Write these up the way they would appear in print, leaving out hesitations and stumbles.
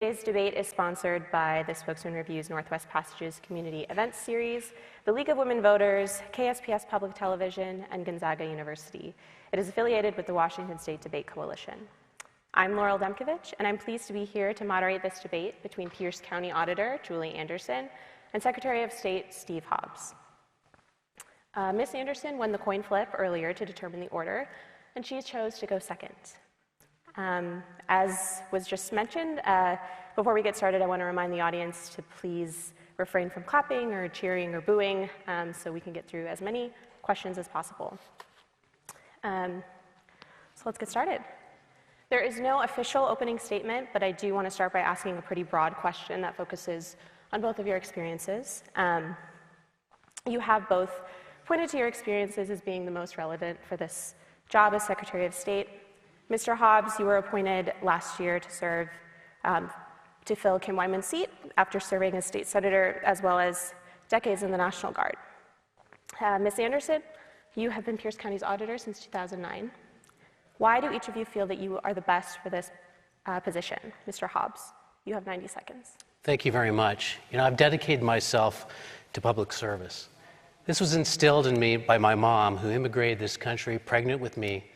Today's debate is sponsored by the Spokane Review's Northwest Passages Community Events Series, the League of Women Voters, KSPS Public Television, and Gonzaga University. It is affiliated with the Washington State Debate Coalition. I'm Laurel Demkovich, and I'm pleased to be here to moderate this debate between Pierce County Auditor Julie Anderson and Secretary of State Steve Hobbs. Ms. Anderson won the coin flip earlier to determine the order, and she chose to go second. As was just mentioned, before we get started, I want to remind the audience to please refrain from clapping or cheering or booing so we can get through as many questions as possible. So let's get started. There is no official opening statement, but I do want to start by asking a pretty broad question that focuses on both of your experiences. You have both pointed to your experiences as being the most relevant for this job as Secretary of State. Mr. Hobbs, you were appointed last year to serve, to fill Kim Wyman's seat after serving as state senator, as well as decades in the National Guard. Ms. Anderson, you have been Pierce County's auditor since 2009. Why do each of you feel that you are the best for this position? Mr. Hobbs, you have 90 seconds. Thank you very much. I've dedicated myself to public service. This was instilled in me by my mom, who immigrated this country pregnant with me,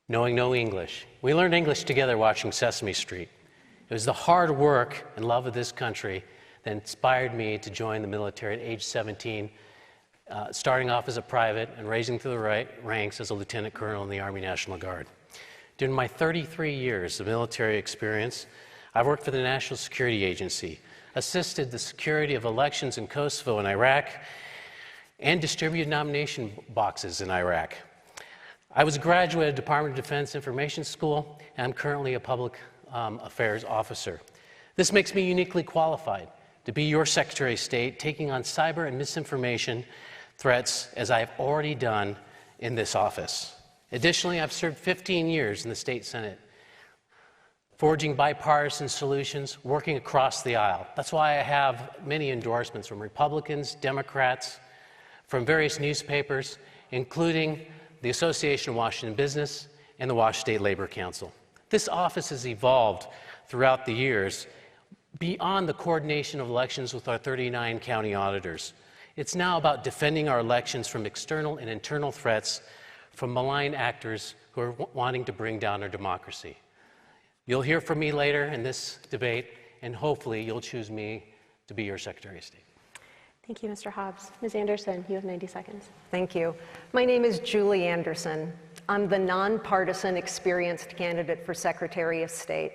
knowing no English. We learned English together watching Sesame Street. It was the hard work and love of this country that inspired me to join the military at age 17, starting off as a private and raising through the ranks as a lieutenant colonel in the Army National Guard. During my 33 years of military experience, I've worked for the National Security Agency, assisted the security of elections in Kosovo and Iraq, and distributed nomination boxes in Iraq. I was a graduate of Department of Defense Information School, and I'm currently a public affairs officer. This makes me uniquely qualified to be your Secretary of State, taking on cyber and misinformation threats as I have already done in this office. Additionally, I've served 15 years in the State Senate, forging bipartisan solutions, working across the aisle. That's why I have many endorsements from Republicans, Democrats, from various newspapers, including the Association of Washington Business, and the Wash State Labor Council. This office has evolved throughout the years beyond the coordination of elections with our 39 county auditors. It's now about defending our elections from external and internal threats from malign actors who are wanting to bring down our democracy. You'll hear from me later in this debate, and hopefully you'll choose me to be your Secretary of State. Thank you, Mr. Hobbs. Ms. Anderson, you have 90 seconds. Thank you. My name is Julie Anderson. I'm the nonpartisan experienced candidate for Secretary of State.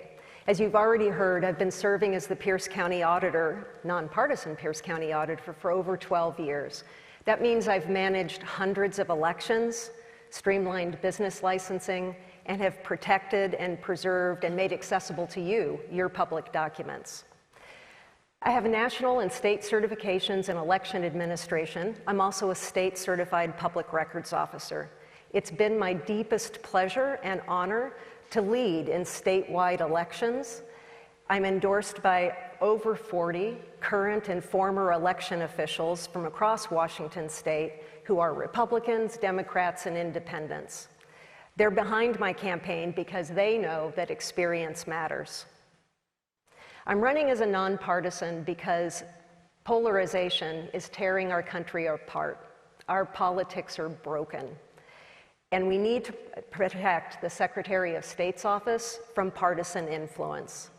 As you've already heard, I've been serving as the Pierce County Auditor, nonpartisan Pierce County Auditor, for over 12 years. That means I've managed hundreds of elections, streamlined business licensing, and have protected and preserved and made accessible to you your public documents. I have national and state certifications in election administration. I'm also a state certified public records officer. It's been my deepest pleasure and honor to lead in statewide elections. I'm endorsed by over 40 current and former election officials from across Washington State who are Republicans, Democrats, and independents. They're behind my campaign because they know that experience matters. I'm running as a nonpartisan because polarization is tearing our country apart. Our politics are broken. And we need to protect the Secretary of State's office from partisan influence.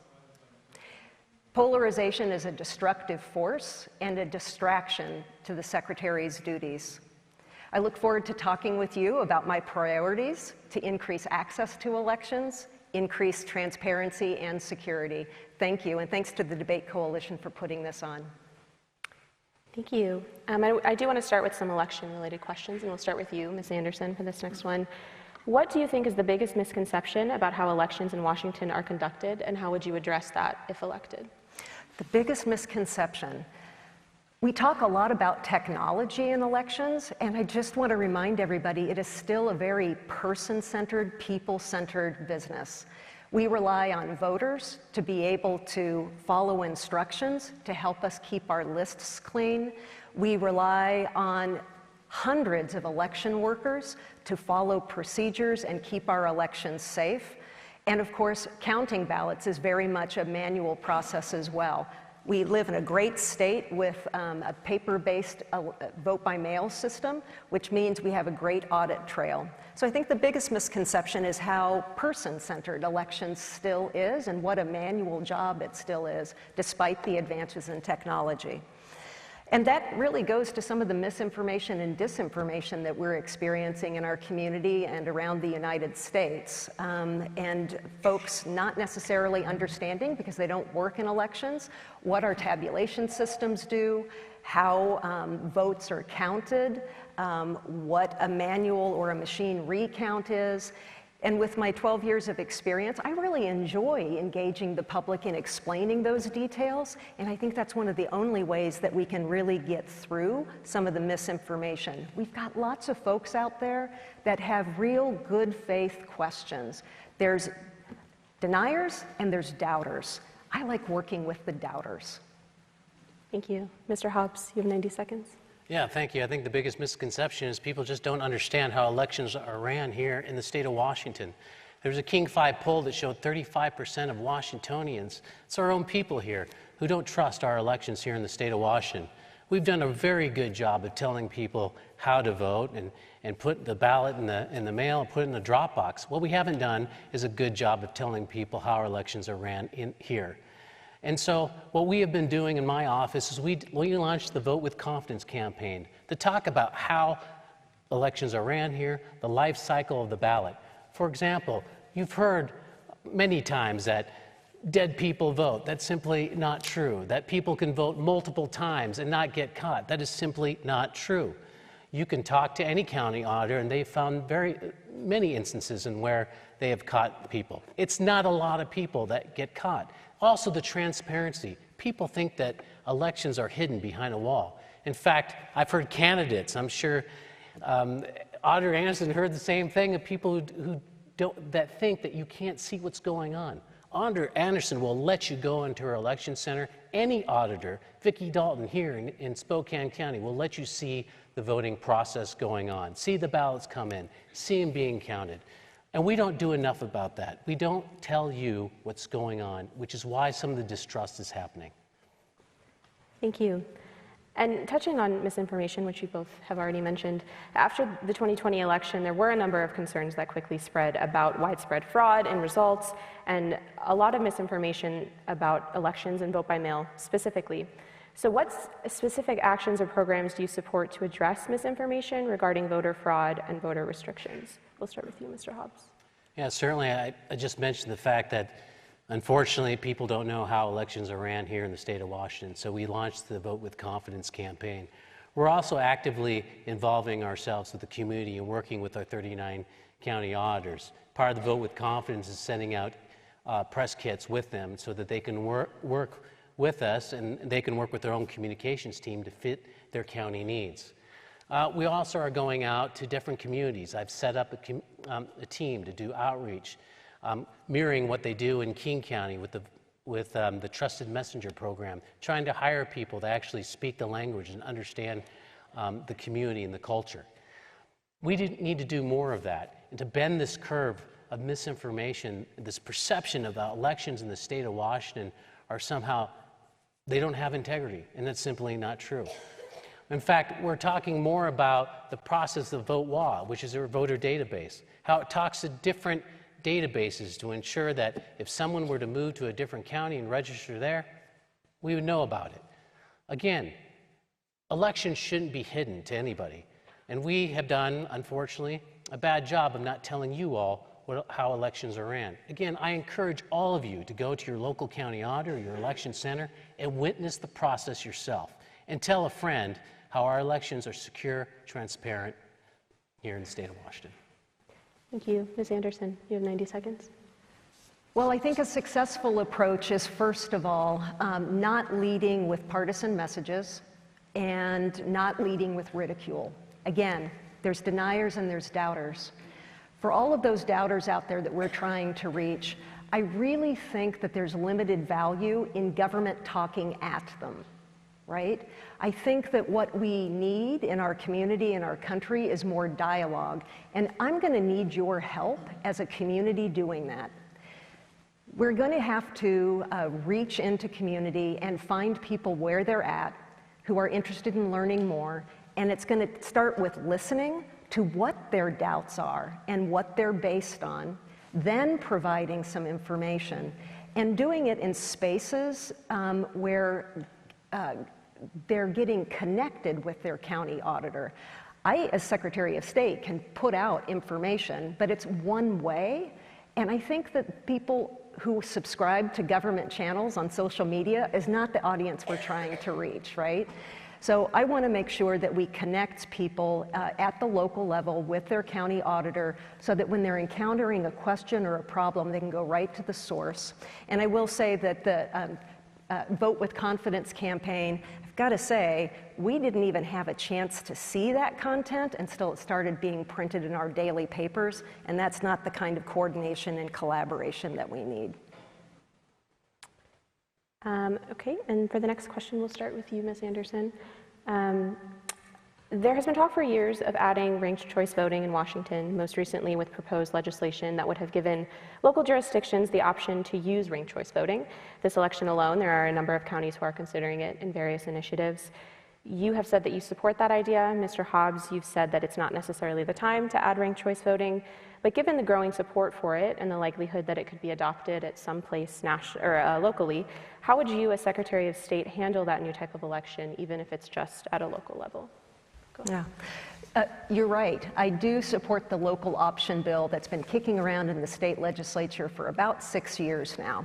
Polarization is a destructive force and a distraction to the Secretary's duties. I look forward to talking with you about my priorities to increase access to elections, increase transparency and security. Thank you, and thanks to the Debate Coalition for putting this on. Thank you. I do want to start with some election-related questions, and we'll start with you, Ms. Anderson, for this next one. What do you think is the biggest misconception about how elections in Washington are conducted, and how would you address that if elected? The biggest misconception. We talk a lot about technology in elections, and I just want to remind everybody it is still a very person-centered, people-centered business. We rely on voters to be able to follow instructions to help us keep our lists clean. We rely on hundreds of election workers to follow procedures and keep our elections safe. And of course, counting ballots is very much a manual process as well. We live in a great state with a paper-based vote-by-mail system, which means we have a great audit trail. So I think the biggest misconception is how person-centered elections still is and what a manual job it still is, despite the advances in technology. And that really goes to some of the misinformation and disinformation that we're experiencing in our community and around the United States. And folks not necessarily understanding, because they don't work in elections, what our tabulation systems do, how votes are counted, what a manual or a machine recount is. And with my 12 years of experience, I really enjoy engaging the public in explaining those details, and I think that's one of the only ways that we can really get through some of the misinformation. We've got lots of folks out there that have real good faith questions. There's deniers and there's doubters. I like working with the doubters. Thank you. Mr. Hobbs, you have 90 seconds. Yeah, thank you. I think the biggest misconception is people just don't understand how elections are ran here in the state of Washington. There's a King 5 poll that showed 35% of Washingtonians, it's our own people here, who don't trust our elections here in the state of Washington. We've done a very good job of telling people how to vote and put the ballot in the mail and put it in the drop box. What we haven't done is a good job of telling people how our elections are ran in here. And so what we have been doing in my office is we launched the Vote with Confidence campaign to talk about how elections are ran here, the life cycle of the ballot. For example, you've heard many times that dead people vote. That's simply not true. That people can vote multiple times and not get caught. That is simply not true. You can talk to any county auditor and they've found many instances in where they have caught people. It's not a lot of people that get caught. Also, the transparency. People think that elections are hidden behind a wall. In fact, I've heard candidates, I'm sure Auditor Anderson heard the same thing, of people that think that you can't see what's going on. Auditor Anderson will let you go into her election center. Any auditor, Vicki Dalton here in Spokane County, will let you see the voting process going on, see the ballots come in, see them being counted. And we don't do enough about that. We don't tell you what's going on, which is why some of the distrust is happening. Thank you. And touching on misinformation, which you both have already mentioned, after the 2020 election, there were a number of concerns that quickly spread about widespread fraud in results and a lot of misinformation about elections and vote by mail specifically. So what specific actions or programs do you support to address misinformation regarding voter fraud and voter restrictions? We'll start with you, Mr. Hobbs. Yeah, certainly. I just mentioned the fact that, unfortunately, people don't know how elections are ran here in the state of Washington, so we launched the Vote with Confidence campaign. We're also actively involving ourselves with the community and working with our 39 county auditors. Part of the Vote with Confidence is sending out press kits with them so that they can work with us and they can work with their own communications team to fit their county needs. We also are going out to different communities. I've set up a team to do outreach, mirroring what they do in King County with the Trusted Messenger program, trying to hire people to actually speak the language and understand the community and the culture. We need to do more of that and to bend this curve of misinformation, this perception of the elections in the state of Washington are somehow, they don't have integrity, and that's simply not true. In fact, we're talking more about the process of VoteWA, which is our voter database, how it talks to different databases to ensure that if someone were to move to a different county and register there, we would know about it. Again, elections shouldn't be hidden to anybody. And we have done, unfortunately, a bad job of not telling you all how elections are ran. Again, I encourage all of you to go to your local county auditor or your election center and witness the process yourself. And tell a friend how our elections are secure, transparent here in the state of Washington. Thank you. Ms. Anderson, you have 90 seconds. Well, I think a successful approach is, first of all, not leading with partisan messages and not leading with ridicule. Again, there's deniers and there's doubters. For all of those doubters out there that we're trying to reach, I really think that there's limited value in government talking at them, right? I think that what we need in our community, in our country, is more dialogue. And I'm going to need your help as a community doing that. We're going to have to reach into community and find people where they're at who are interested in learning more, and it's going to start with listening to what their doubts are and what they're based on, then providing some information, and doing it in spaces where they're getting connected with their county auditor. I, as Secretary of State, can put out information, but it's one way, and I think that people who subscribe to government channels on social media is not the audience we're trying to reach, right? So I want to make sure that we connect people at the local level with their county auditor so that when they're encountering a question or a problem, they can go right to the source. And I will say that the Vote with Confidence campaign, I've got to say, we didn't even have a chance to see that content until it started being printed in our daily papers, and that's not the kind of coordination and collaboration that we need. Okay, and for the next question, we'll start with you, Ms. Anderson. There has been talk for years of adding ranked choice voting in Washington, most recently with proposed legislation that would have given local jurisdictions the option to use ranked choice voting. This election alone, there are a number of counties who are considering it in various initiatives. You have said that you support that idea. Mr. Hobbs, you've said that it's not necessarily the time to add ranked choice voting, but given the growing support for it and the likelihood that it could be adopted at some place locally, how would you, as Secretary of State, handle that new type of election, even if it's just at a local level? Yeah. You're right. I do support the local option bill that's been kicking around in the state legislature for about 6 years now.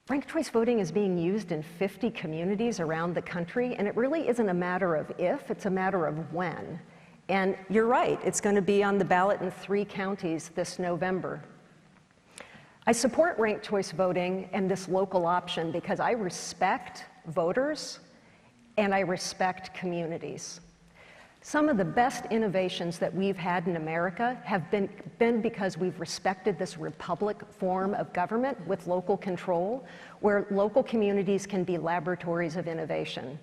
Ranked choice voting is being used in 50 communities around the country, and it really isn't a matter of if, it's a matter of when. And you're right, it's going to be on the ballot in 3 counties this November. I support ranked choice voting and this local option because I respect voters and I respect communities. Some of the best innovations that we've had in America have been because we've respected this republic form of government with local control, where local communities can be laboratories of innovation.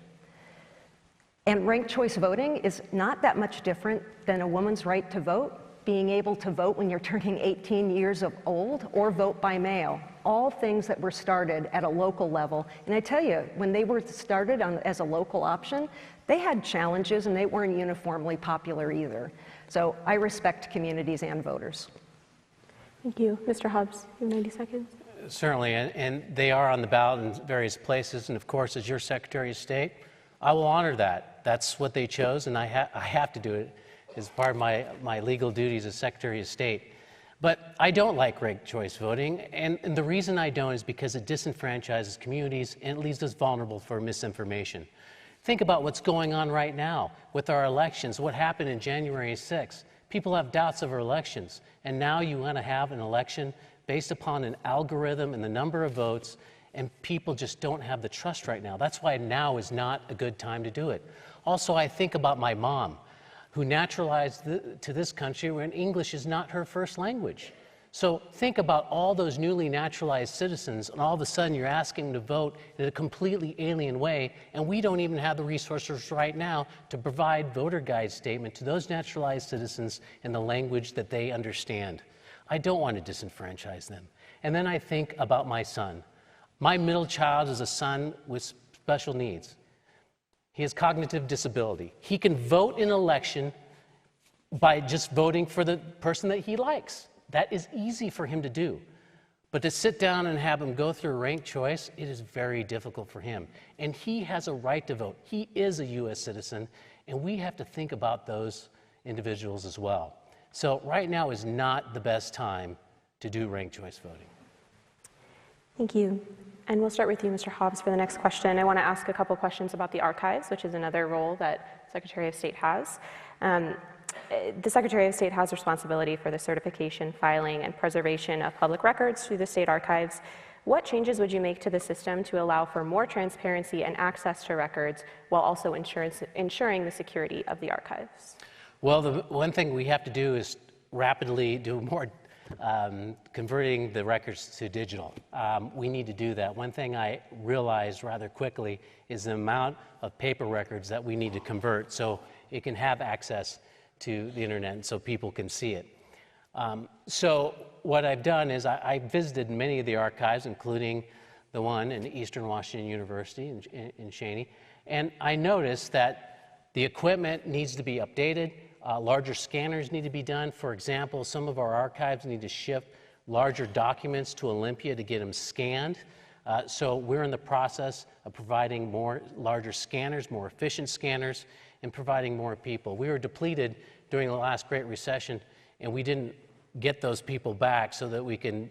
And ranked choice voting is not that much different than a woman's right to vote, being able to vote when you're turning 18 years old, or vote by mail. All things that were started at a local level. And I tell you, when they were started as a local option, they had challenges and they weren't uniformly popular either. So I respect communities and voters. Thank you. Mr. Hobbs, you have 90 seconds. Certainly, and they are on the ballot in various places, and of course, as your Secretary of State, I will honor that. That's what they chose, and I have to do it as part of my legal duties as Secretary of State. But I don't like ranked choice voting, and the reason I don't is because it disenfranchises communities and it leaves us vulnerable for misinformation. Think about what's going on right now with our elections, what happened in January 6th. People have doubts of our elections, and now you want to have an election based upon an algorithm and the number of votes, and people just don't have the trust right now. That's why now is not a good time to do it. Also, I think about my mom, who naturalized to this country when English is not her first language. So think about all those newly naturalized citizens, and all of a sudden you're asking them to vote in a completely alien way, and we don't even have the resources right now to provide voter guide statement to those naturalized citizens in the language that they understand. I don't want to disenfranchise them. And then I think about my son. My middle child is a son with special needs. He has cognitive disability. He can vote in an election by just voting for the person that he likes. That is easy for him to do. But to sit down and have him go through ranked choice, it is very difficult for him. And he has a right to vote. He is a U.S. citizen, and we have to think about those individuals as well. So right now is not the best time to do ranked choice voting. Thank you. And we'll start with you, Mr. Hobbs, for the next question. I want to ask a couple questions about the archives, which is another role that Secretary of State has. The Secretary of State has responsibility for the certification, filing, and preservation of public records through the state archives. What changes would you make to the system to allow for more transparency and access to records while also ensuring the security of the archives? Well, the one thing we have to do is rapidly do more converting the records to digital. We need to do that. One thing I realized rather quickly is the amount of paper records that we need to convert so it can have access to the internet and so people can see it. So what I've done is I visited many of the archives, including the one in Eastern Washington University in Cheney, and I noticed that the equipment needs to be updated. Larger scanners need to be done. For example, some of our archives need to ship larger documents to Olympia to get them scanned. So we're in the process of providing larger scanners, more efficient scanners, and providing more people. We were depleted during the last Great Recession, and we didn't get those people back so that we can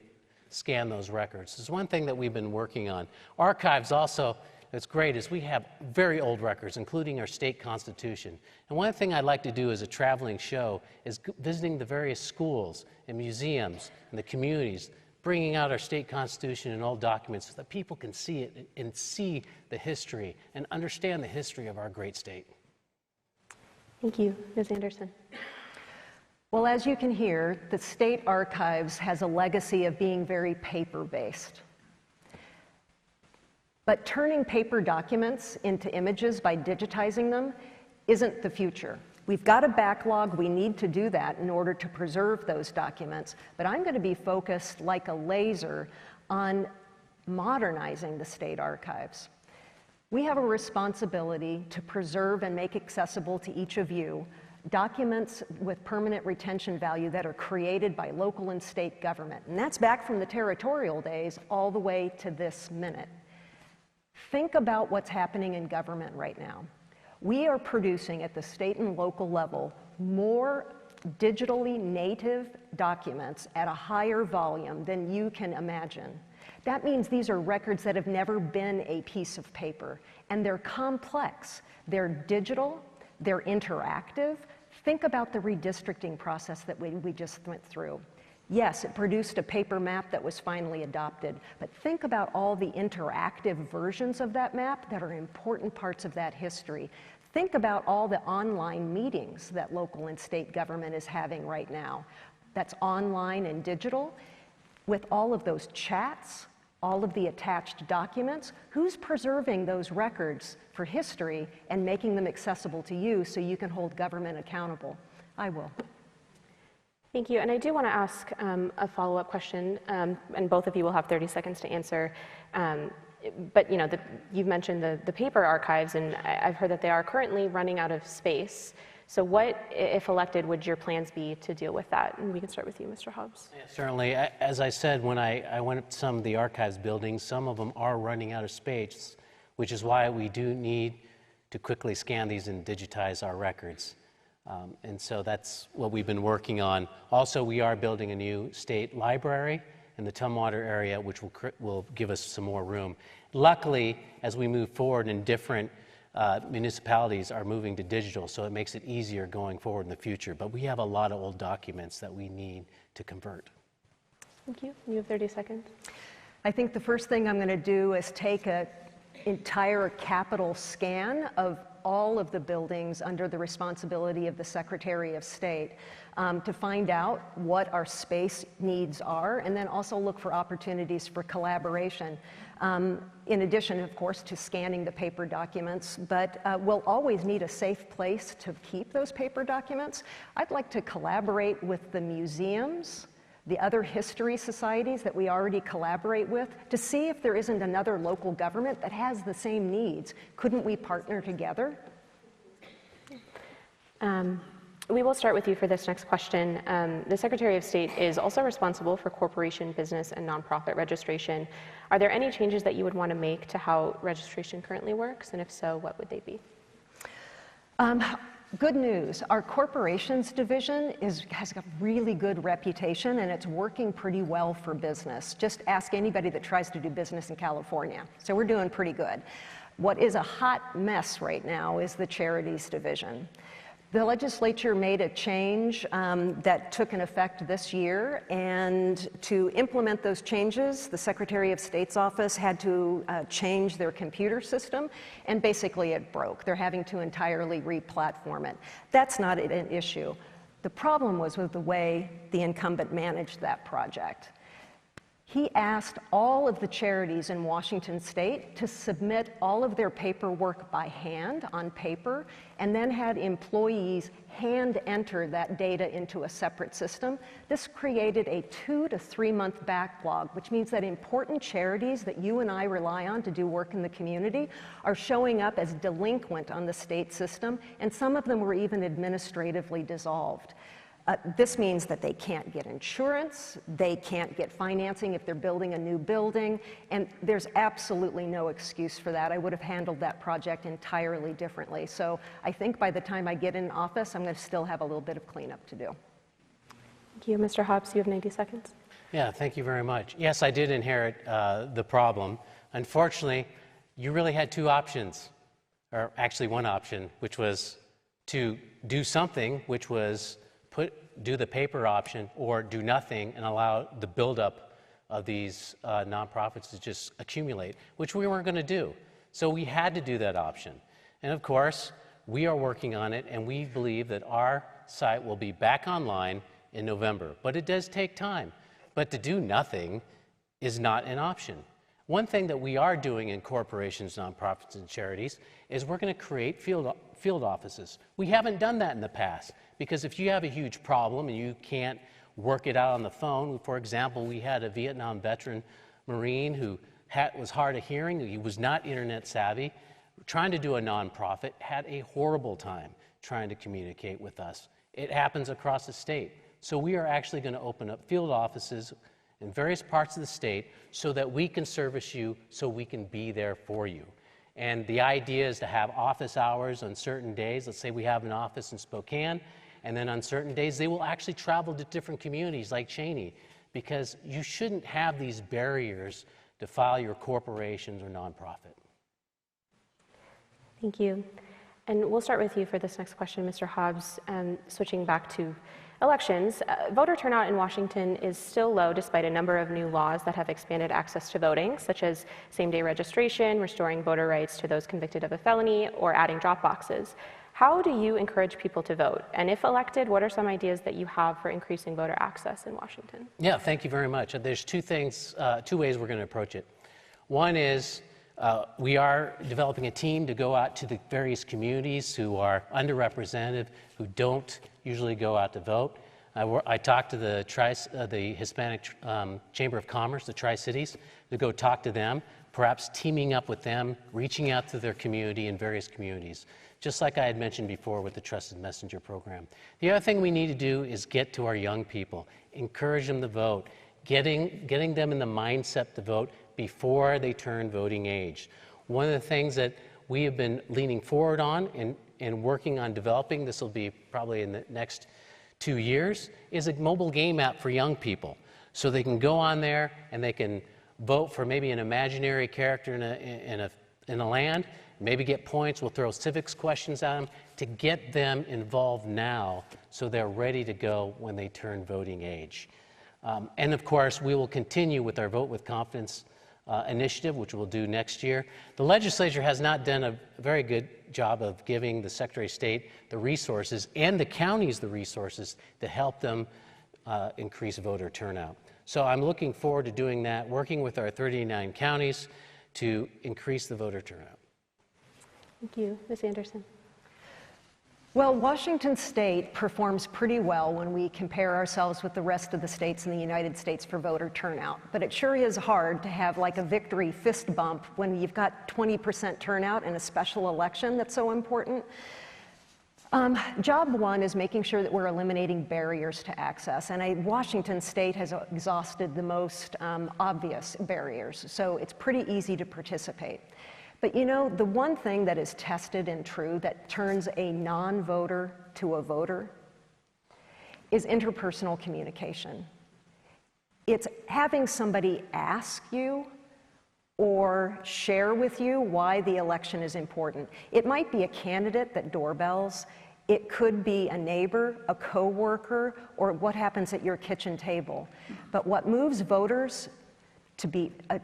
scan those records. It's one thing that we've been working on. Archives also, that's great, is we have very old records, including our state constitution. And one thing I'd like to do as a traveling show is visiting the various schools and museums and the communities, bringing out our state constitution and old documents so that people can see it and see the history and understand the history of our great state. Thank you. Ms. Anderson. Well, as you can hear, the State Archives has a legacy of being very paper-based. But turning paper documents into images by digitizing them isn't the future. We've got a backlog, we need to do that in order to preserve those documents, but I'm going to be focused like a laser on modernizing the State Archives. We have a responsibility to preserve and make accessible to each of you documents with permanent retention value that are created by local and state government. And that's back from the territorial days all the way to this minute. Think about what's happening in government right now. We are producing at the state and local level more digitally native documents at a higher volume than you can imagine. That means these are records that have never been a piece of paper, and they're complex. They're digital, they're interactive. Think about the redistricting process that we just went through. Yes, it produced a paper map that was finally adopted, but think about all the interactive versions of that map that are important parts of that history. Think about all the online meetings that local and state government is having right now. That's online and digital. With all of those chats, all of the attached documents, who's preserving those records for history and making them accessible to you so you can hold government accountable? I will. Thank you. And I do want to ask a follow-up question, and both of you will have 30 seconds to answer. But you know, you've mentioned the paper archives, and I've heard that they are currently running out of space. So what, if elected, would your plans be to deal with that? And we can start with you, Mr. Hobbs. Yeah, certainly. As I said, when I went to some of the archives buildings, some of them are running out of space, which is why we do need to quickly scan these and digitize our records. And so that's what we've been working on. Also, we are building a new state library in the Tumwater area, which will give us some more room. Luckily, as we move forward in different municipalities are moving to digital, so it makes it easier going forward in the future. But we have a lot of old documents that we need to convert. Thank you. You have 30 seconds. I think the first thing I'm going to do is take an entire capital scan of all of the buildings under the responsibility of the Secretary of State to find out what our space needs are, and then also look for opportunities for collaboration. In addition, of course, to scanning the paper documents, but we'll always need a safe place to keep those paper documents. I'd like to collaborate with the museums, the other history societies that we already collaborate with, to see if there isn't another local government that has the same needs. Couldn't we partner together? We will start with you for this next question. The Secretary of State is also responsible for corporation, business, and nonprofit registration. Are there any changes that you would want to make to how registration currently works? And if so, what would they be? Good news. Our corporations division has a really good reputation, and it's working pretty well for business. Just ask anybody that tries to do business in California. So we're doing pretty good. What is a hot mess right now is the charities division. The legislature made a change that took an effect this year, and to implement those changes, the Secretary of State's office had to change their computer system, and basically it broke. They're having to entirely re-platform it. That's not an issue. The problem was with the way the incumbent managed that project. He asked all of the charities in Washington state to submit all of their paperwork by hand on paper, and then had employees hand enter that data into a separate system. This created a 2 to 3 month backlog, which means that important charities that you and I rely on to do work in the community are showing up as delinquent on the state system, and some of them were even administratively dissolved. This means that they can't get insurance, they can't get financing if they're building a new building, and there's absolutely no excuse for that. I would have handled that project entirely differently. So I think by the time I get in office, I'm going to still have a little bit of cleanup to do. Thank you. Mr. Hobbs, you have 90 seconds. Yeah, thank you very much. Yes, I did inherit the problem. Unfortunately, you really had two options, or actually one option, which was to do something, which was do the paper option, or do nothing and allow the buildup of these nonprofits to just accumulate, which we weren't going to do. So we had to do that option. And of course, we are working on it, and we believe that our site will be back online in November. But it does take time. But to do nothing is not an option. One thing that we are doing in corporations, nonprofits, and charities is we're going to create field offices. We haven't done that in the past, because if you have a huge problem and you can't work it out on the phone, for example, we had a Vietnam veteran Marine who was hard of hearing, he was not internet savvy, trying to do a nonprofit, had a horrible time trying to communicate with us. It happens across the state. So we are actually going to open up field offices in various parts of the state so that we can service you, so we can be there for you. And the idea is to have office hours on certain days. Let's say we have an office in Spokane, and then on certain days they will actually travel to different communities like Cheney, because you shouldn't have these barriers to file your corporations or nonprofit. Thank you. And we'll start with you for this next question, Mr. Hobbs. Switching back to elections, voter turnout in Washington is still low despite a number of new laws that have expanded access to voting, such as same-day registration, restoring voter rights to those convicted of a felony, or adding drop boxes. How do you encourage people to vote? And if elected, what are some ideas that you have for increasing voter access in Washington? Yeah, thank you very much. There's two ways we're going to approach it. One is we are developing a team to go out to the various communities who are underrepresented, who don't usually go out to vote. I talked to the Hispanic Chamber of Commerce, the Tri-Cities, to go talk to them, perhaps teaming up with them, reaching out to their community in various communities, just like I had mentioned before with the Trusted Messenger program. The other thing we need to do is get to our young people, encourage them to vote, getting them in the mindset to vote before they turn voting age. One of the things that we have been leaning forward on and working on developing, this will be probably in the next 2 years, is a mobile game app for young people. So they can go on there and they can vote for maybe an imaginary character in a land, maybe get points. We'll throw civics questions at them to get them involved now so they're ready to go when they turn voting age. And of course, we will continue with our Vote with Confidence initiative, which we'll do next year. The legislature has not done a very good job of giving the Secretary of State the resources and the counties the resources to help them increase voter turnout. So I'm looking forward to doing that, working with our 39 counties to increase the voter turnout. Thank you. Ms. Anderson. Well, Washington State performs pretty well when we compare ourselves with the rest of the states in the United States for voter turnout. But it sure is hard to have like a victory fist bump when you've got 20% turnout in a special election that's so important. Job one is making sure that we're eliminating barriers to access. And Washington State has exhausted the most obvious barriers, so it's pretty easy to participate. But you know, the one thing that is tested and true that turns a non-voter to a voter is interpersonal communication. It's having somebody ask you or share with you why the election is important. It might be a candidate that doorbells. It could be a neighbor, a coworker, or what happens at your kitchen table. But what moves voters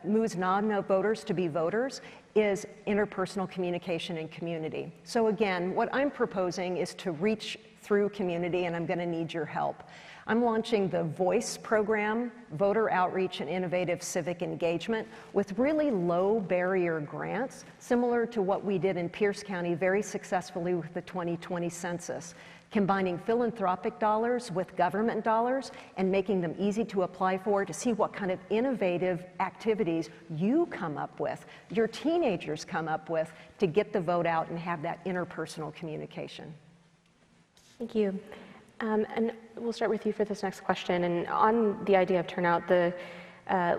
moves non-voters to be voters is interpersonal communication and community. So again, what I'm proposing is to reach through community, and I'm going to need your help. I'm launching the VOICE program, Voter Outreach and Innovative Civic Engagement, with really low barrier grants, similar to what we did in Pierce County very successfully with the 2020 census, combining philanthropic dollars with government dollars and making them easy to apply for to see what kind of innovative activities you come up with, your teenagers come up with, to get the vote out and have that interpersonal communication. Thank you. And we'll start with you for this next question. And on the idea of turnout, the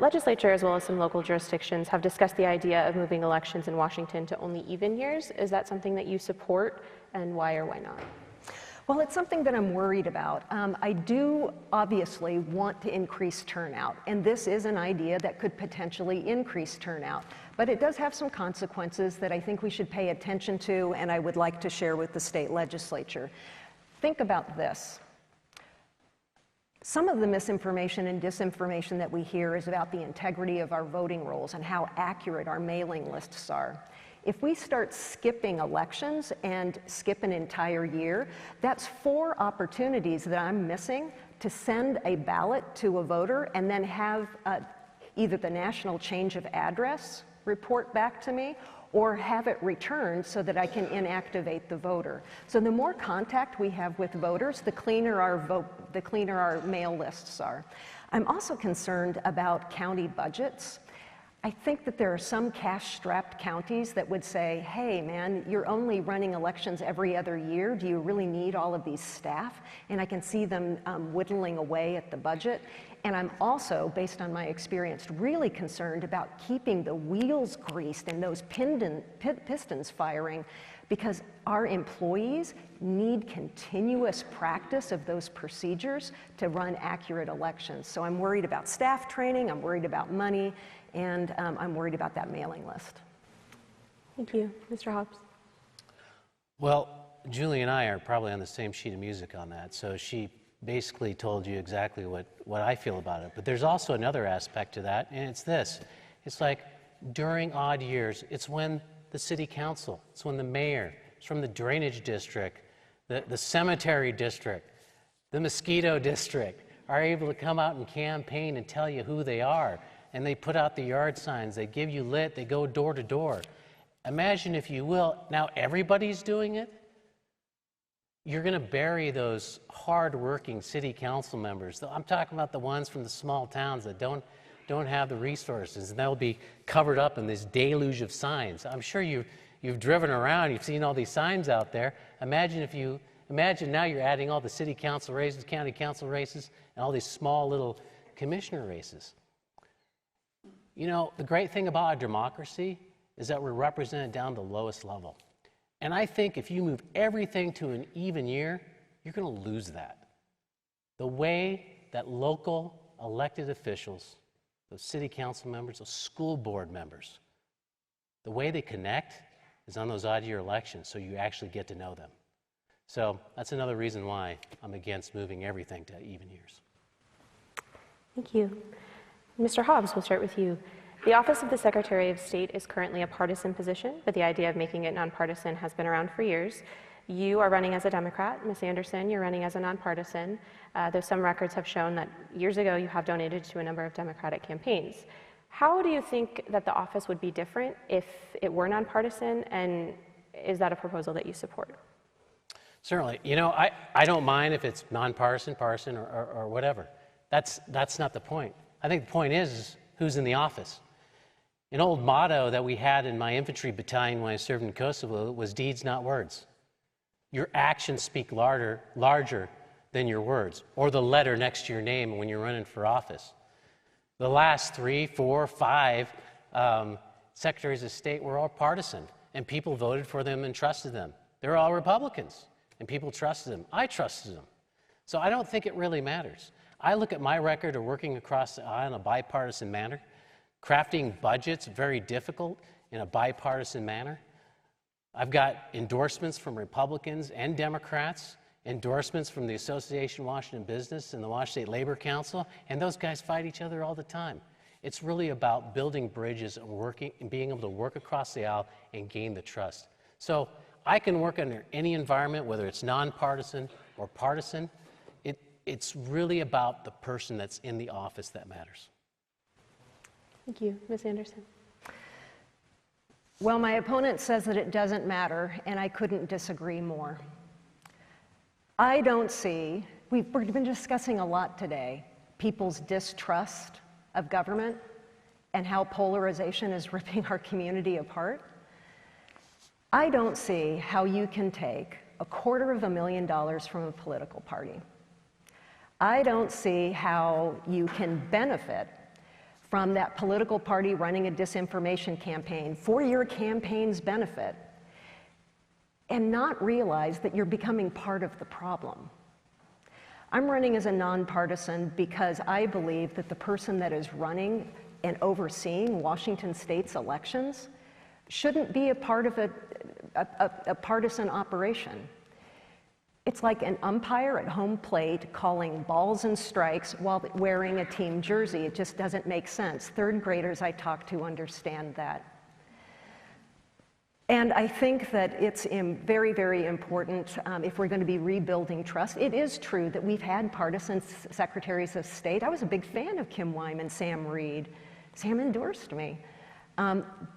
legislature, as well as some local jurisdictions, have discussed the idea of moving elections in Washington to only even years. Is that something that you support, and why or why not? Well, it's something that I'm worried about. I do obviously want to increase turnout, and this is an idea that could potentially increase turnout. But it does have some consequences that I think we should pay attention to, and I would like to share with the state legislature. Think about this. Some of the misinformation and disinformation that we hear is about the integrity of our voting rolls and how accurate our mailing lists are. If we start skipping elections and skip an entire year, that's 4 opportunities that I'm missing to send a ballot to a voter and then have either the national change of address report back to me or have it returned so that I can inactivate the voter. So the more contact we have with voters, the cleaner our mail lists are. I'm also concerned about county budgets. I think that there are some cash-strapped counties that would say, hey man, you're only running elections every other year. Do you really need all of these staff? And I can see them whittling away at the budget. And I'm also, based on my experience, really concerned about keeping the wheels greased and those pistons firing, because our employees need continuous practice of those procedures to run accurate elections. So I'm worried about staff training, I'm worried about money, and I'm worried about that mailing list. Thank you. Mr. Hobbs? Well, Julie and I are probably on the same sheet of music on that, so she basically told you exactly what I feel about it. But there's also another aspect to that, and it's this. It's like during odd years, it's when the city council, it's when the mayor, it's from the drainage district, the cemetery district, the mosquito district are able to come out and campaign and tell you who they are. And they put out the yard signs, they give you lit, they go door to door. Imagine, if you will, now everybody's doing it. You're going to bury those hard-working city council members. I'm talking about the ones from the small towns that don't have the resources, and they'll be covered up in this deluge of signs. I'm sure you've driven around, you've seen all these signs out there. Imagine now you're adding all the city council races, county council races, and all these small little commissioner races. You know, the great thing about our democracy is that we're represented down to the lowest level. And I think if you move everything to an even year, you're going to lose that. The way that local elected officials, those city council members, those school board members, the way they connect is on those odd year elections, so you actually get to know them. So that's another reason why I'm against moving everything to even years. Thank you. Mr. Hobbs, we'll start with you. The Office of the Secretary of State is currently a partisan position, but the idea of making it nonpartisan has been around for years. You are running as a Democrat. Ms. Anderson, you're running as a nonpartisan, though some records have shown that years ago you have donated to a number of Democratic campaigns. How do you think that the office would be different if it were nonpartisan, and is that a proposal that you support? Certainly. You know, I don't mind if it's nonpartisan, partisan, or whatever. That's not the point. I think the point is who's in the office. An old motto that we had in my infantry battalion when I served in Kosovo was deeds, not words. Your actions speak larger than your words, or the letter next to your name when you're running for office. The last 3, 4, 5 secretaries of state were all partisan, and people voted for them and trusted them. They're all Republicans, and people trusted them. I trusted them. So I don't think it really matters. I look at my record of working across the aisle in a bipartisan manner. Crafting budgets, very difficult in a bipartisan manner. I've got endorsements from Republicans and Democrats, endorsements from the Association of Washington Business and the Washington State Labor Council, and those guys fight each other all the time. It's really about building bridges and working and being able to work across the aisle and gain the trust. So I can work under any environment, whether it's nonpartisan or partisan. It's really about the person that's in the office that matters. Thank you. Ms. Anderson. Well, my opponent says that it doesn't matter, and I couldn't disagree more. I don't see, we've been discussing a lot today, people's distrust of government and how polarization is ripping our community apart. I don't see how you can take $250,000 from a political party. I don't see how you can benefit from that political party running a disinformation campaign for your campaign's benefit and not realize that you're becoming part of the problem. I'm running as a nonpartisan because I believe that the person that is running and overseeing Washington State's elections shouldn't be a part of a partisan operation. It's like an umpire at home plate calling balls and strikes while wearing a team jersey. It just doesn't make sense. Third graders I talk to understand that. And I think that it's very, very important if we're going to be rebuilding trust. It is true that we've had partisan secretaries of state. I was a big fan of Kim Wyman, Sam Reed. Sam endorsed me.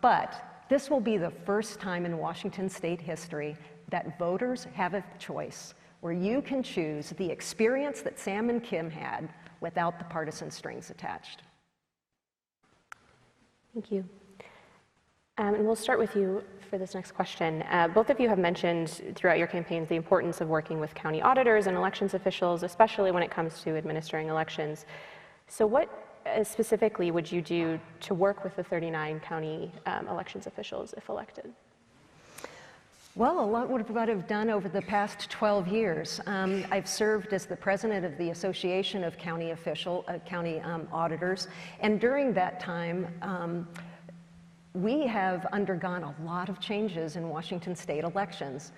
But this will be the first time in Washington State history that voters have a choice where you can choose the experience that Sam and Kim had without the partisan strings attached. Thank you. And we'll start with you for this next question. Both of you have mentioned throughout your campaigns the importance of working with county auditors and elections officials, especially when it comes to administering elections. So what specifically would you do to work with the 39 county elections officials if elected? Well, a lot would have done over the past 12 years. I've served as the president of the Association of County Auditors, and during that time, we have undergone a lot of changes in Washington State elections.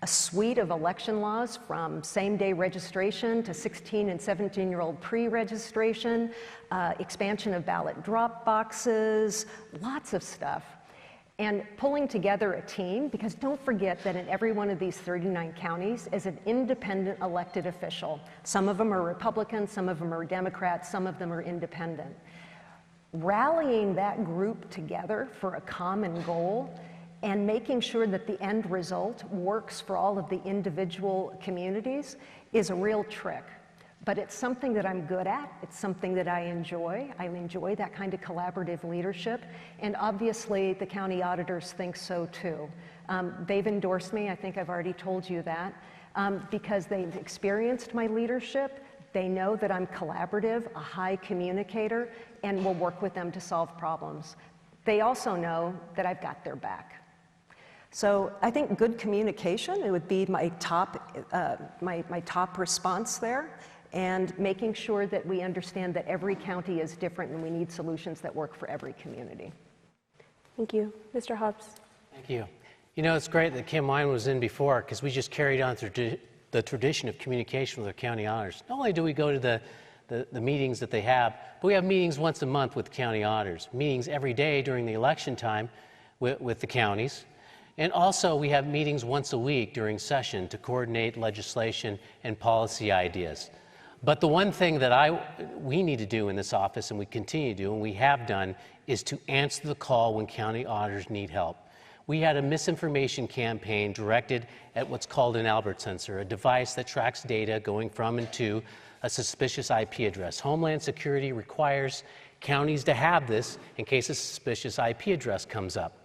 A suite of election laws from same-day registration to 16 and 17-year-old pre-registration, expansion of ballot drop boxes, lots of stuff. And pulling together a team, because don't forget that in every one of these 39 counties is an independent elected official. Some of them are Republicans, some of them are Democrats, some of them are independent. Rallying that group together for a common goal and making sure that the end result works for all of the individual communities is a real trick. But it's something that I'm good at. It's something that I enjoy. I enjoy that kind of collaborative leadership. And obviously, the county auditors think so too. They've endorsed me. I think I've already told you that. Because they've experienced my leadership. They know that I'm collaborative, a high communicator, and will work with them to solve problems. They also know that I've got their back. So I think good communication, it would be my top, my top response there, and making sure that we understand that every county is different and we need solutions that work for every community. Thank you. Mr. Hobbs. Thank you. You know, it's great that Kim Wyman was in before, because we just carried on through the tradition of communication with the county auditors. Not only do we go to the meetings that they have, but we have meetings once a month with county auditors, meetings every day during the election time with the counties. And also we have meetings once a week during session to coordinate legislation and policy ideas. But the one thing that we need to do in this office, and we continue to do, and we have done, is to answer the call when county auditors need help. We had a misinformation campaign directed at what's called an Albert sensor, a device that tracks data going from and to a suspicious IP address. Homeland Security requires counties to have this in case a suspicious IP address comes up.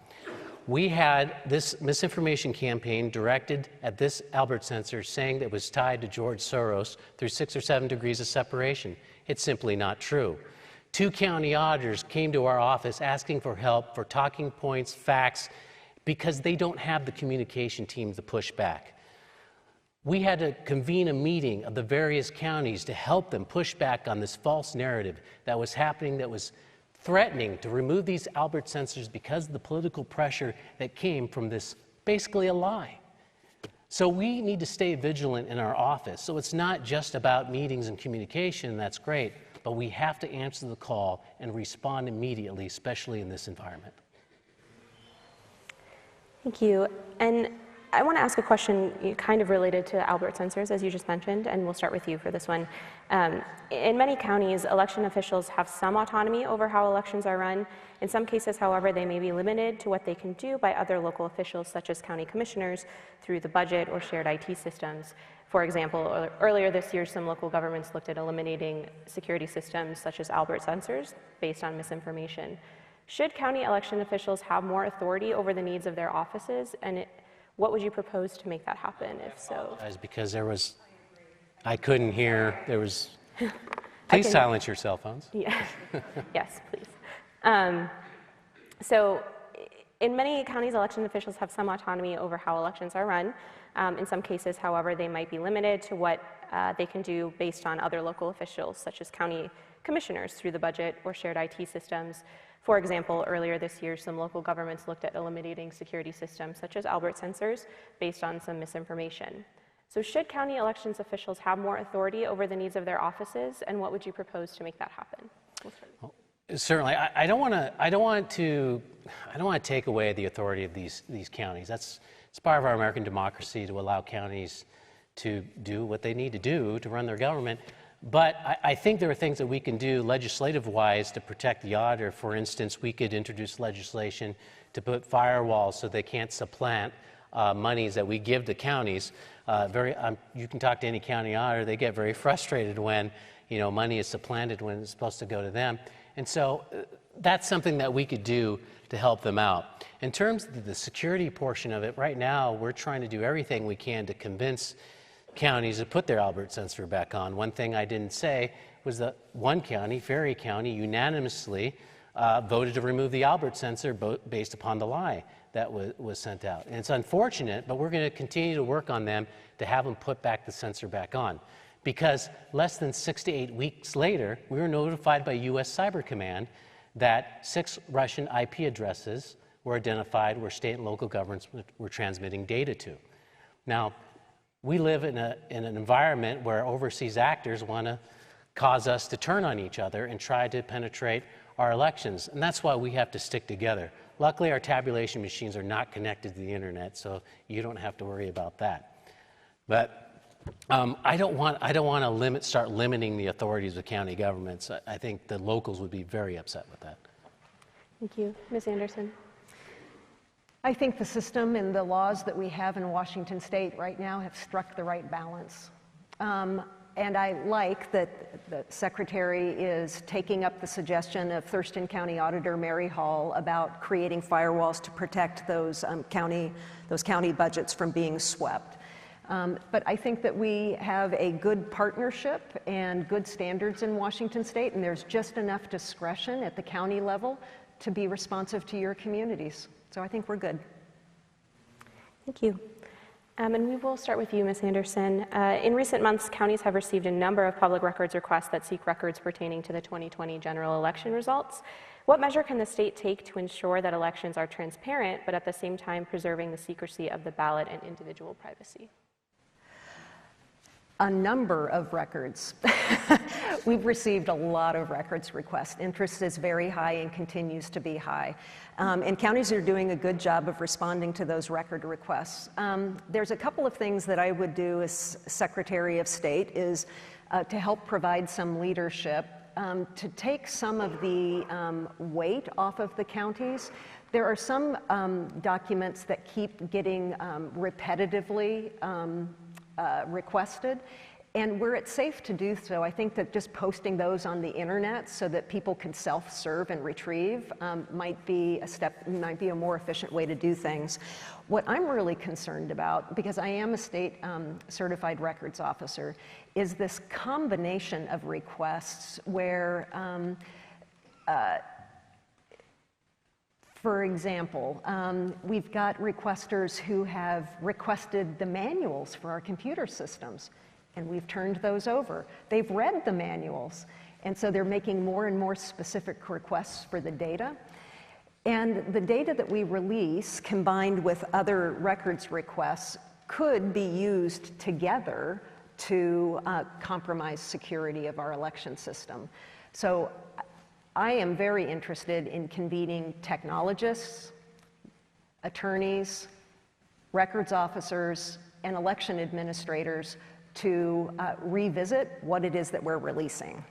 We had this misinformation campaign directed at this Albert sensor saying that it was tied to George Soros through 6 or 7 degrees of separation. It's simply not true. 2 county auditors came to our office asking for help for talking points, facts, because they don't have the communication team to push back. We had to convene a meeting of the various counties to help them push back on this false narrative that was happening, that was threatening to remove these Albert sensors because of the political pressure that came from this, basically a lie. So we need to stay vigilant in our office. So it's not just about meetings and communication, that's great, but we have to answer the call and respond immediately, especially in this environment. Thank you. And I want to ask a question kind of related to Albert sensors, as you just mentioned, and we'll start with you for this one. In many counties, election officials have some autonomy over how elections are run. In some cases, however, they may be limited to what they can do by other local officials, such as county commissioners, through the budget or shared IT systems. For example, earlier this year, some local governments looked at eliminating security systems such as Albert sensors based on misinformation. Should county election officials have more authority over the needs of their offices, and what would you propose to make that happen, if so? Because I couldn't hear, please silence your cell phones. Yeah. Yes, please. So in many counties, election officials have some autonomy over how elections are run. In some cases, however, they might be limited to what they can do based on other local officials, such as county commissioners through the budget or shared IT systems. For example, earlier this year, some local governments looked at eliminating security systems such as Albert sensors based on some misinformation. So should county elections officials have more authority over the needs of their offices, and what would you propose to make that happen? Well, certainly, I don't want to take away the authority of these counties. It's part of our American democracy to allow counties to do what they need to do to run their government. But I think there are things that we can do legislative-wise to protect the auditor. For instance, we could introduce legislation to put firewalls so they can't supplant monies that we give to counties. You can talk to any county auditor; they get very frustrated when money is supplanted when it's supposed to go to them. And so that's something that we could do to help them out. In terms of the security portion of it, right now we're trying to do everything we can to convince counties to put their Albert sensor back on. One thing I didn't say was that one county, Ferry County, unanimously voted to remove the Albert sensor based upon the lie that was sent out. And it's unfortunate, but we're going to continue to work on them to have them put the sensor back on. Because less than 6 to 8 weeks later, we were notified by U.S. Cyber Command that 6 Russian IP addresses were identified where state and local governments were transmitting data to. Now, we live in an environment where overseas actors want to cause us to turn on each other and try to penetrate our elections, and that's why we have to stick together. Luckily, our tabulation machines are not connected to the internet, so you don't have to worry about that. But I don't want to start limiting the authorities of county governments. I think the locals would be very upset with that. Thank you. Ms. Anderson. I think the system and the laws that we have in Washington State right now have struck the right balance. And I like that the Secretary is taking up the suggestion of Thurston County Auditor Mary Hall about creating firewalls to protect those county budgets from being swept. But I think that we have a good partnership and good standards in Washington State, and there's just enough discretion at the county level to be responsive to your communities. So I think we're good. Thank you. And we will start with you, Ms. Anderson. In recent months, counties have received a number of public records requests that seek records pertaining to the 2020 general election results. What measure can the state take to ensure that elections are transparent, but at the same time preserving the secrecy of the ballot and individual privacy? A number of records. We've received a lot of records requests. Interest is very high and continues to be high. And counties are doing a good job of responding to those record requests. There's a couple of things that I would do as Secretary of State is to help provide some leadership, to take some of the weight off of the counties. There are some documents that keep getting repetitively requested, and where it's safe to do so, I think that just posting those on the internet so that people can self-serve and retrieve might be a more efficient way to do things. What I'm really concerned about, because I am a state certified records officer, is this combination of requests where for example, we've got requesters who have requested the manuals for our computer systems, and we've turned those over. They've read the manuals, and so they're making more and more specific requests for the data. And the data that we release, combined with other records requests, could be used together to compromise security of our election system. So I am very interested in convening technologists, attorneys, records officers, and election administrators to revisit what it is that we're releasing.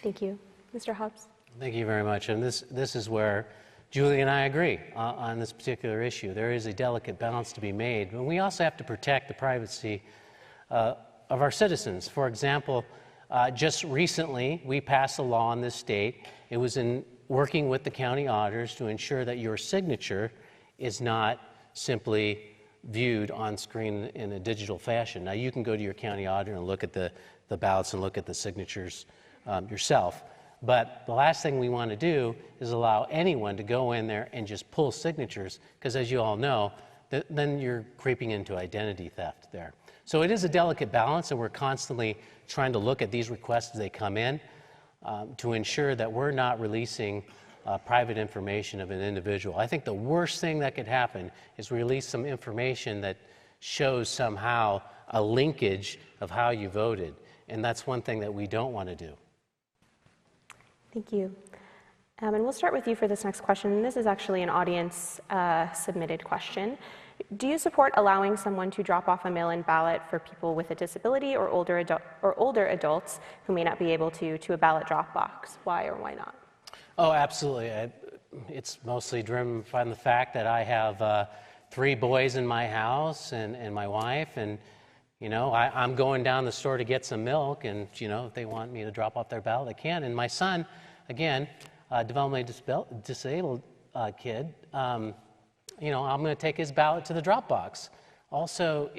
Thank you. Mr. Hobbs? Thank you very much. And this is where Julie and I agree on this particular issue. There is a delicate balance to be made, but we also have to protect the privacy of our citizens. For example, just recently, we passed a law in this state. It was in working with the county auditors to ensure that your signature is not simply viewed on screen in a digital fashion. Now, you can go to your county auditor and look at the ballots and look at the signatures yourself. But the last thing we want to do is allow anyone to go in there and just pull signatures, because as you all know, then you're creeping into identity theft there. So it is a delicate balance, and we're constantly trying to look at these requests as they come in to ensure that we're not releasing private information of an individual. I think the worst thing that could happen is release some information that shows somehow a linkage of how you voted, and that's one thing that we don't want to do. Thank you. And we'll start with you for this next question. This is actually an audience submitted question. Do you support allowing someone to drop off a mail-in ballot for people with a disability or older adults who may not be able to a ballot drop box? Why or why not? Oh, absolutely. It's mostly driven by the fact that I have 3 boys in my house and my wife, and you know, I'm going down the store to get some milk, and you know, if they want me to drop off their ballot, I can. And my son, again, developmentally disabled kid, you know, I'm going to take his ballot to the drop box. Also,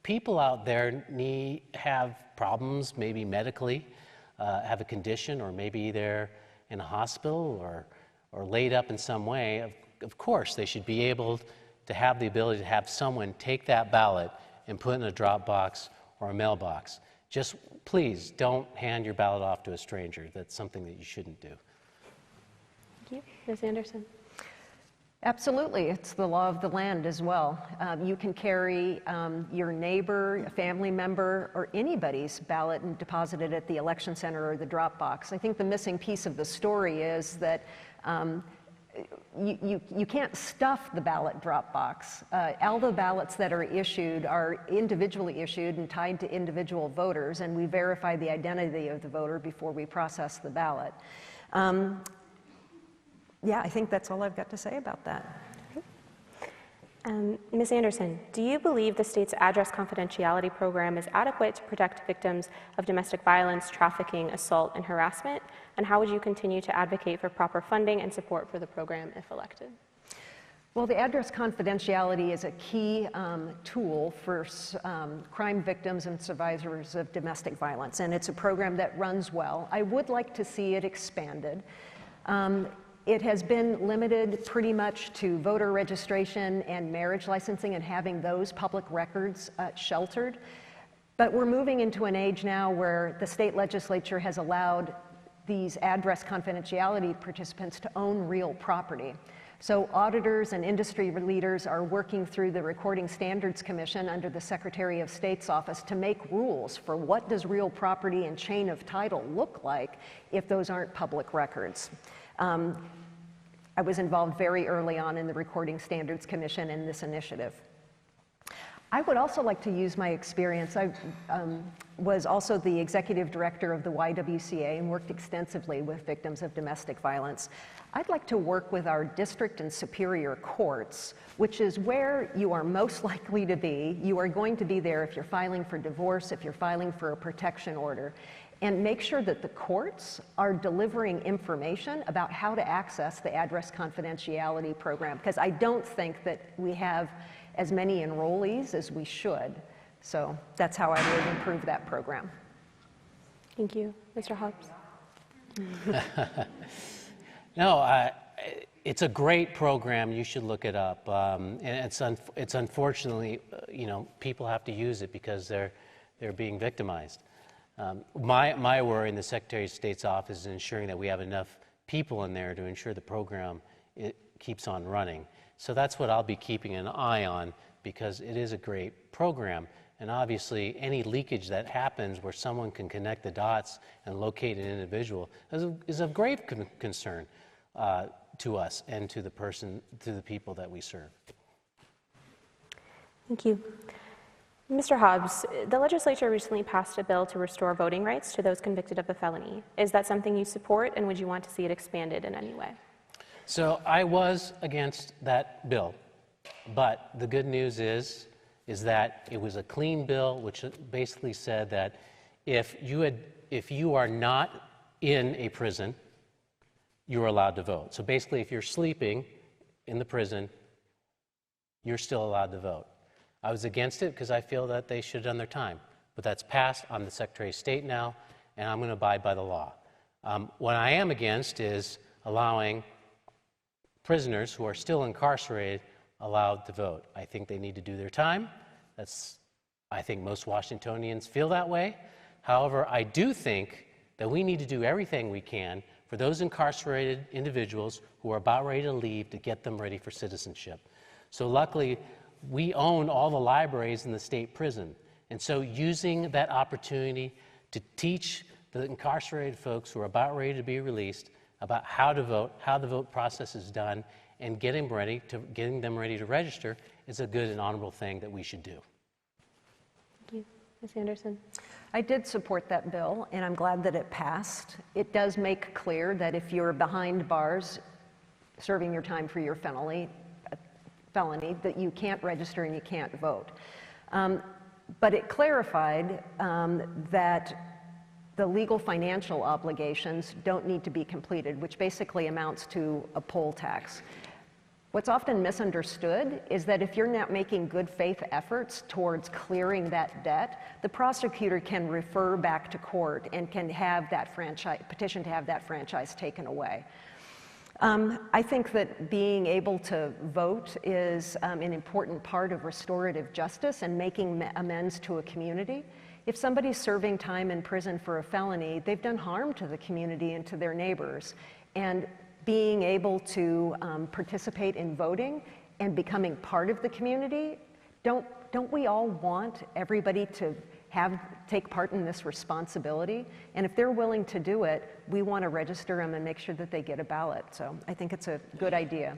people out there have problems, maybe medically, have a condition, or maybe they're in a hospital or laid up in some way. Of course, they should be able to have the ability to have someone take that ballot and put it in a drop box or a mailbox. Just please don't hand your ballot off to a stranger. That's something that you shouldn't do. Thank you. Ms. Anderson? Absolutely. It's the law of the land as well. You can carry your neighbor, a family member, or anybody's ballot and deposit it at the election center or the drop box. I think the missing piece of the story is that you can't stuff the ballot drop box. All the ballots that are issued are individually issued and tied to individual voters, and we verify the identity of the voter before we process the ballot. Yeah, I think that's all I've got to say about that. Ms. Anderson, do you believe the state's address confidentiality program is adequate to protect victims of domestic violence, trafficking, assault, and harassment? And how would you continue to advocate for proper funding and support for the program if elected? Well, the address confidentiality is a key tool for crime victims and survivors of domestic violence, and it's a program that runs well. I would like to see it expanded. It has been limited pretty much to voter registration and marriage licensing and having those public records sheltered. But we're moving into an age now where the state legislature has allowed these address confidentiality participants to own real property. So auditors and industry leaders are working through the Recording Standards Commission under the Secretary of State's office to make rules for what does real property and chain of title look like if those aren't public records. I was involved very early on in the Recording Standards Commission in this initiative. I would also like to use my experience. I was also the executive director of the YWCA and worked extensively with victims of domestic violence. I'd like to work with our district and superior courts, which is where you are most likely to be. You are going to be there if you're filing for divorce, if you're filing for a protection order, and make sure that the courts are delivering information about how to access the address confidentiality program, because I don't think that we have as many enrollees as we should. So that's how I would improve that program. Thank you. Mr. Hobbs? No, it's a great program. You should look it up. And it's unfortunately, you know, people have to use it because they're being victimized. My worry in the Secretary of State's office is ensuring that we have enough people in there to ensure the program keeps on running. So that's what I'll be keeping an eye on, because it is a great program. And obviously, any leakage that happens where someone can connect the dots and locate an individual is of grave concern to us and to the people that we serve. Thank you. Mr. Hobbs, the legislature recently passed a bill to restore voting rights to those convicted of a felony. Is that something you support, and would you want to see it expanded in any way? So I was against that bill, but the good news is that it was a clean bill, which basically said that if you are not in a prison, you're allowed to vote. So basically, if you're sleeping in the prison, you're still allowed to vote. I was against it because I feel that they should have done their time. But that's passed. I'm the Secretary of State now, and I'm going to abide by the law. What I am against is allowing prisoners who are still incarcerated allowed to vote. I think they need to do their time. I think most Washingtonians feel that way. However, I do think that we need to do everything we can for those incarcerated individuals who are about ready to leave to get them ready for citizenship. So luckily, we own all the libraries in the state prison. And so using that opportunity to teach the incarcerated folks who are about ready to be released about how to vote, how the vote process is done, and getting them ready to register is a good and honorable thing that we should do. Thank you. Ms. Anderson? I did support that bill, and I'm glad that it passed. It does make clear that if you're behind bars serving your time for your felony, that you can't register and you can't vote. But it clarified that the legal financial obligations don't need to be completed, which basically amounts to a poll tax. What's often misunderstood is that if you're not making good faith efforts towards clearing that debt, the prosecutor can refer back to court and can have that petition to have that franchise taken away. I think that being able to vote is an important part of restorative justice and making amends to a community. If somebody's serving time in prison for a felony, they've done harm to the community and to their neighbors. And being able to participate in voting and becoming part of the community, don't we all want everybody to take part in this responsibility? And if they're willing to do it, we want to register them and make sure that they get a ballot. So I think it's a good idea.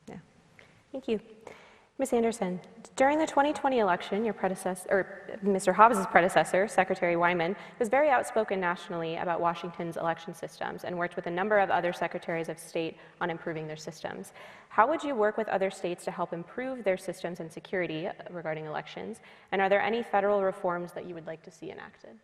Yeah. Thank you. Ms. Anderson, during the 2020 election, your predecessor, or Mr. Hobbs' predecessor, Secretary Wyman, was very outspoken nationally about Washington's election systems and worked with a number of other secretaries of state on improving their systems. How would you work with other states to help improve their systems and security regarding elections? And are there any federal reforms that you would like to see enacted?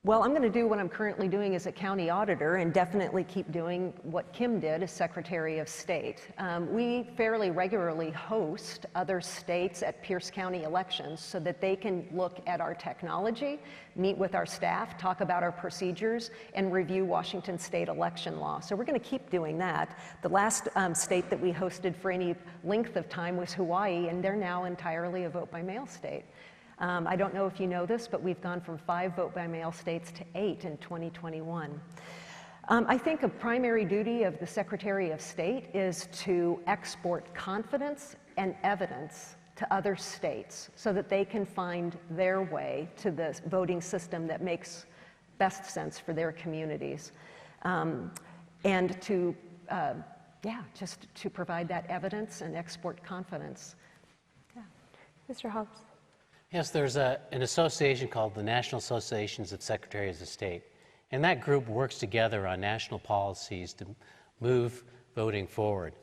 Well, I'm going to do what I'm currently doing as a county auditor and definitely keep doing what Kim did as Secretary of State. We fairly regularly host other states at Pierce County elections so that they can look at our technology, meet with our staff, talk about our procedures, and review Washington state election law. So we're going to keep doing that. The last state that we hosted for any length of time was Hawaii, and they're now entirely a vote-by-mail state. I don't know if you know this, but we've gone from 5 vote-by-mail states to 8 in 2021. I think a primary duty of the Secretary of State is to export confidence and evidence to other states so that they can find their way to the voting system that makes best sense for their communities. And to, just to provide that evidence and export confidence. Yeah. Mr. Hobbs? Yes, there's an association called the National Associations of Secretaries of State, and that group works together on national policies to move voting forward.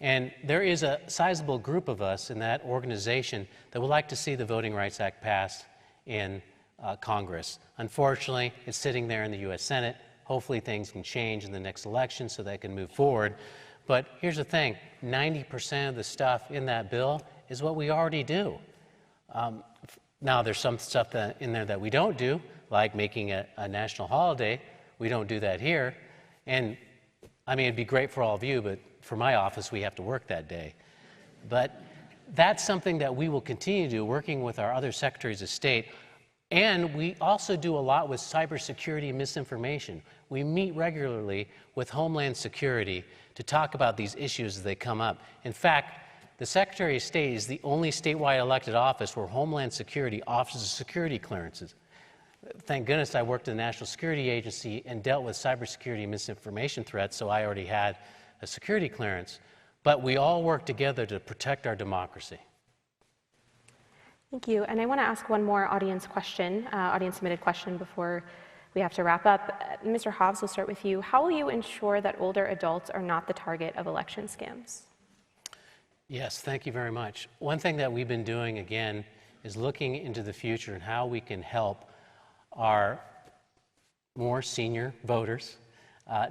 And there is a sizable group of us in that organization that would like to see the Voting Rights Act passed in Congress. Unfortunately, it's sitting there in the U.S. Senate. Hopefully things can change in the next election so they can move forward. But here's the thing, 90% of the stuff in that bill is what we already do. Now, there's some stuff in there that we don't do, like making a national holiday. We don't do that here. And, I mean, it'd be great for all of you, but for my office, we have to work that day. But that's something that we will continue to do, working with our other secretaries of state. And we also do a lot with cybersecurity and misinformation. We meet regularly with Homeland Security to talk about these issues as they come up. In fact, the Secretary of State is the only statewide elected office where Homeland Security offers security clearances. Thank goodness I worked in the National Security Agency and dealt with cybersecurity and misinformation threats, so I already had a security clearance. But we all work together to protect our democracy. Thank you. And I want to ask one more audience question, audience-submitted question before we have to wrap up. Mr. Hobbs, we'll start with you. How will you ensure that older adults are not the target of election scams? Yes, thank you very much. One thing that we've been doing, again, is looking into the future and how we can help our more senior voters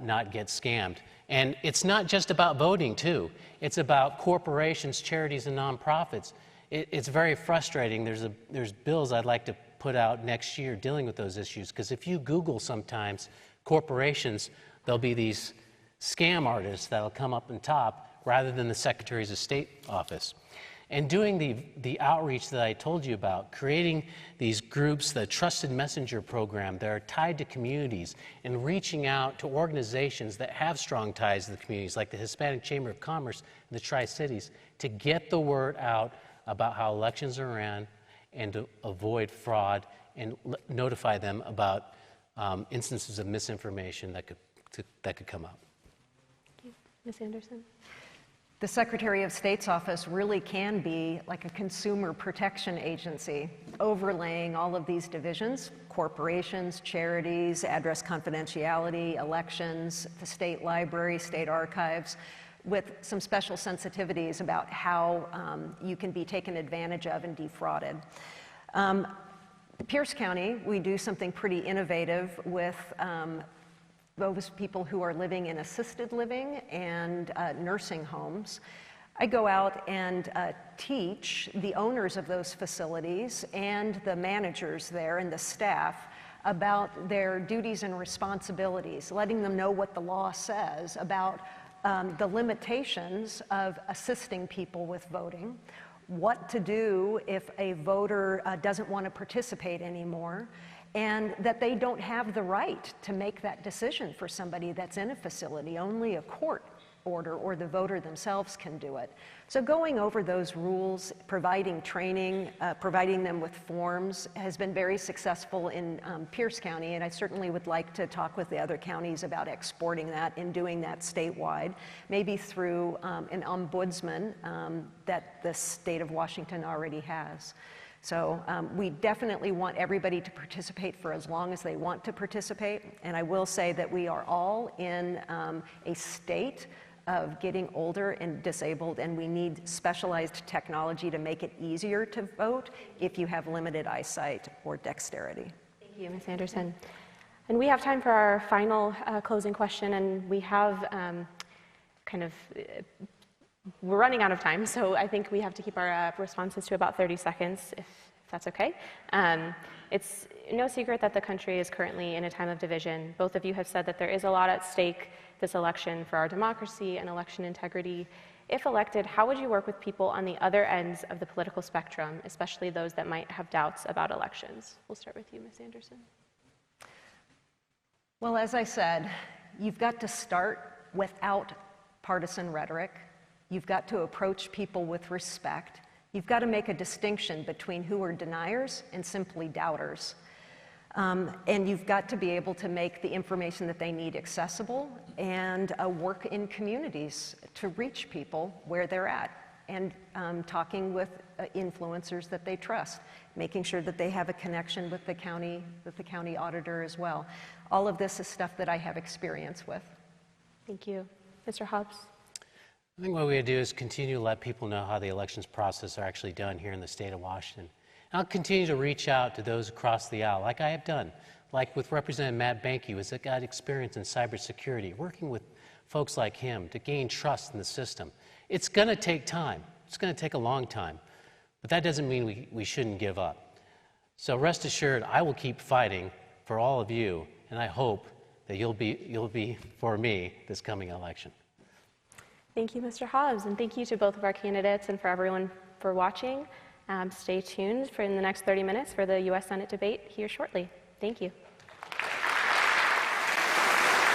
not get scammed. And it's not just about voting, too. It's about corporations, charities, and nonprofits. It's very frustrating. There's bills I'd like to put out next year dealing with those issues, because if you Google sometimes corporations, there'll be these scam artists that'll come up on top rather than the Secretaries of State office. And doing the outreach that I told you about, creating these groups, the Trusted Messenger program that are tied to communities, and reaching out to organizations that have strong ties to the communities, like the Hispanic Chamber of Commerce in the Tri-Cities, to get the word out about how elections are ran and to avoid fraud and notify them about instances of misinformation that could come up. Thank you. Ms. Anderson? The Secretary of State's office really can be like a consumer protection agency, overlaying all of these divisions: corporations, charities, address confidentiality, elections, the state library, state archives, with some special sensitivities about how you can be taken advantage of and defrauded. Pierce County, we do something pretty innovative with those people who are living in assisted living and nursing homes. I go out and teach the owners of those facilities and the managers there and the staff about their duties and responsibilities, letting them know what the law says about the limitations of assisting people with voting, what to do if a voter doesn't want to participate anymore, and that they don't have the right to make that decision for somebody that's in a facility. Only a court order or the voter themselves can do it. So going over those rules, providing training, providing them with forms has been very successful in Pierce County, and I certainly would like to talk with the other counties about exporting that and doing that statewide, maybe through an ombudsman that the state of Washington already has. So we definitely want everybody to participate for as long as they want to participate. And I will say that we are all in a state of getting older and disabled, and we need specialized technology to make it easier to vote if you have limited eyesight or dexterity. Thank you, Ms. Anderson. And we have time for our final closing question, and we have we're running out of time, so I think we have to keep our responses to about 30 seconds, if that's okay. It's no secret that the country is currently in a time of division. Both of you have said that there is a lot at stake this election for our democracy and election integrity. If elected, how would you work with people on the other ends of the political spectrum, especially those that might have doubts about elections? We'll start with you, Ms. Anderson. Well, as I said, you've got to start without partisan rhetoric. You've got to approach people with respect. You've got to make a distinction between who are deniers and simply doubters. And you've got to be able to make the information that they need accessible and work in communities to reach people where they're at, and talking with influencers that they trust, making sure that they have a connection with the county auditor as well. All of this is stuff that I have experience with. Thank you. Mr. Hobbs? I think what we do is continue to let people know how the elections process are actually done here in the state of Washington. And I'll continue to reach out to those across the aisle, like I have done, like with Representative Matt Banky, who's got experience in cybersecurity, working with folks like him to gain trust in the system. It's going to take time. It's going to take a long time. But that doesn't mean we shouldn't give up. So rest assured, I will keep fighting for all of you, and I hope that you'll be for me this coming election. Thank you, Mr. Hobbs, and thank you to both of our candidates and for everyone for watching. Stay tuned for in the next 30 minutes for the U.S. Senate debate here shortly. Thank you.